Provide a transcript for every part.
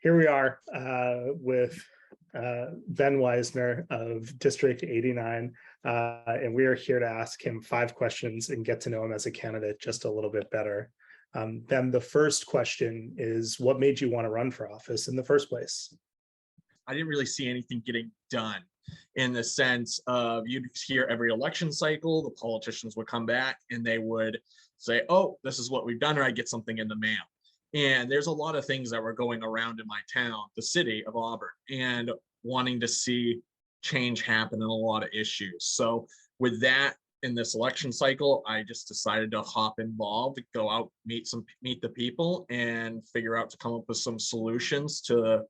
Here we are with Ben Weisner of District 89, and we are here to ask him 5 questions and get to know him as a candidate just a little bit better. Ben, the first question is, what made you want to run for office in the first place? I didn't really see anything getting done in the sense of you'd hear every election cycle, the politicians would come back and they would say, oh, this is what we've done, or I get something in the mail. And there's a lot of things that were going around in my town, the city of Auburn, and wanting to see change happen in a lot of issues. So with that, in this election cycle, I just decided to hop involved, go out, meet the people, and figure out to come up with some solutions to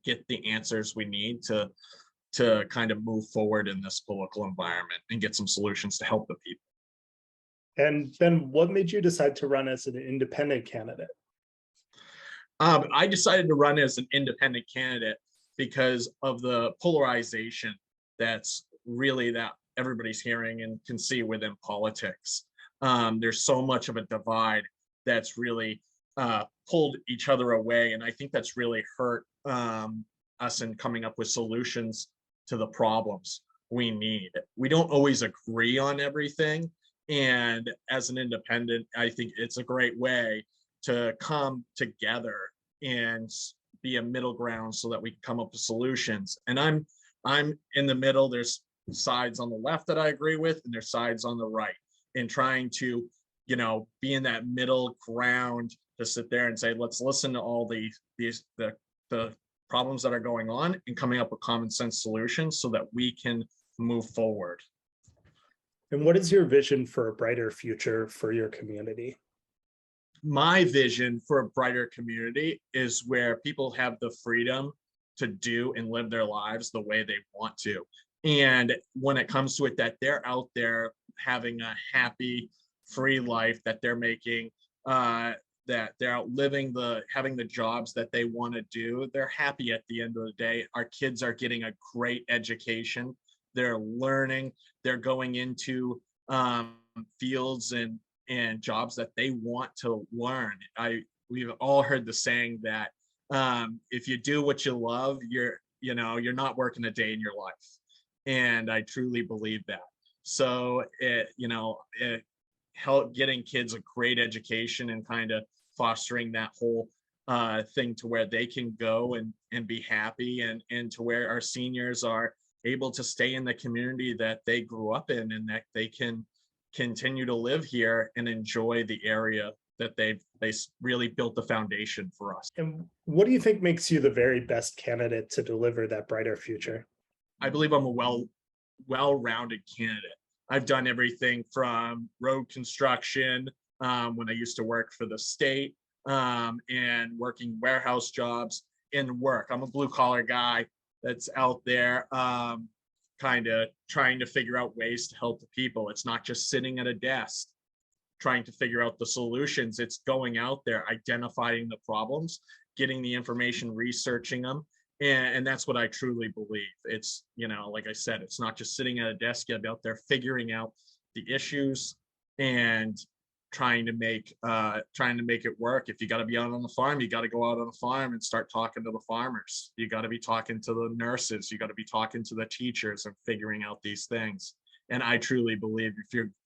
get the answers we need to kind of move forward in this political environment and get some solutions to help the people. And then what made you decide to run as an independent candidate? I decided to run as an independent candidate because of the polarization that's really that everybody's hearing and can see within politics. There's so much of a divide that's really pulled each other away. And I think that's really hurt us in coming up with solutions to the problems we need. We don't always agree on everything. And as an independent, I think it's a great way to come together and be a middle ground so that we can come up with solutions. And I'm in the middle. There's sides on the left that I agree with, and there's sides on the right, and trying to, be in that middle ground to sit there and say, let's listen to all the problems that are going on and coming up with common sense solutions so that we can move forward. And what is your vision for a brighter future for your community? My vision for a brighter community is where people have the freedom to do and live their lives the way they want to. And when it comes to it, that they're out there having a happy, free life, that they're making, that they're out living having the jobs that they want to do. They're happy at the end of the day. Our kids are getting a great education. They're learning. They're going into fields and jobs that they want to learn. We've all heard the saying that if you do what you love, you're not working a day in your life. And I truly believe that. So help getting kids a great education and kind of fostering that whole thing to where they can go and be happy, and to where our seniors are able to stay in the community that they grew up in, and that they can continue to live here and enjoy the area that they really built the foundation for us. And what do you think makes you the very best candidate to deliver that brighter future? I believe I'm a well-rounded candidate. I've done everything from road construction when I used to work for the state, and working warehouse jobs in work. I'm a blue-collar guy that's out there kind of trying to figure out ways to help the people. It's not just sitting at a desk trying to figure out the solutions. It's going out there, identifying the problems, getting the information, researching them. And that's what I truly believe. It's, like I said, it's not just sitting at a desk. You gotta be out there figuring out the issues and trying to make it work. If you got to be out on the farm, you got to go out on the farm and start talking to the farmers. You got to be talking to the nurses. You got to be talking to the teachers and figuring out these things. And I truly believe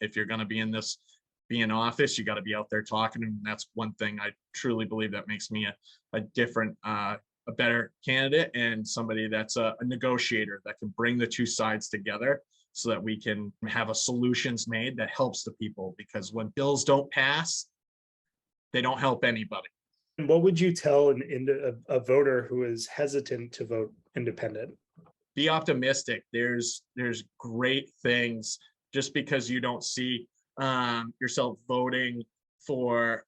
if you're going to be in office, you got to be out there talking. And that's one thing I truly believe that makes me a different, a better candidate, and somebody that's a negotiator that can bring the two sides together so that we can have a solutions made that helps the people. Because when bills don't pass, they don't help anybody. And what would you tell a voter who is hesitant to vote independent? Be optimistic. There's great things. Just because you don't see yourself voting for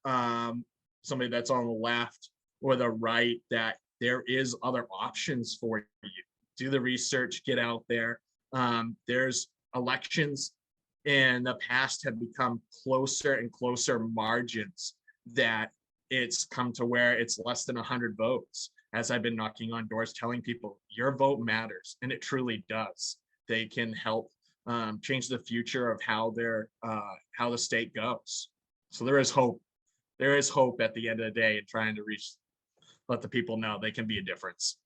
somebody that's on the left or the right, that there is other options for you. Do the research, get out there. There's elections in the past have become closer and closer margins, that it's come to where it's less than 100 votes. As I've been knocking on doors telling people, your vote matters, and it truly does. They can help change the future of how the state goes. So there is hope. There is hope at the end of the day in trying to reach let the people know they can be a difference.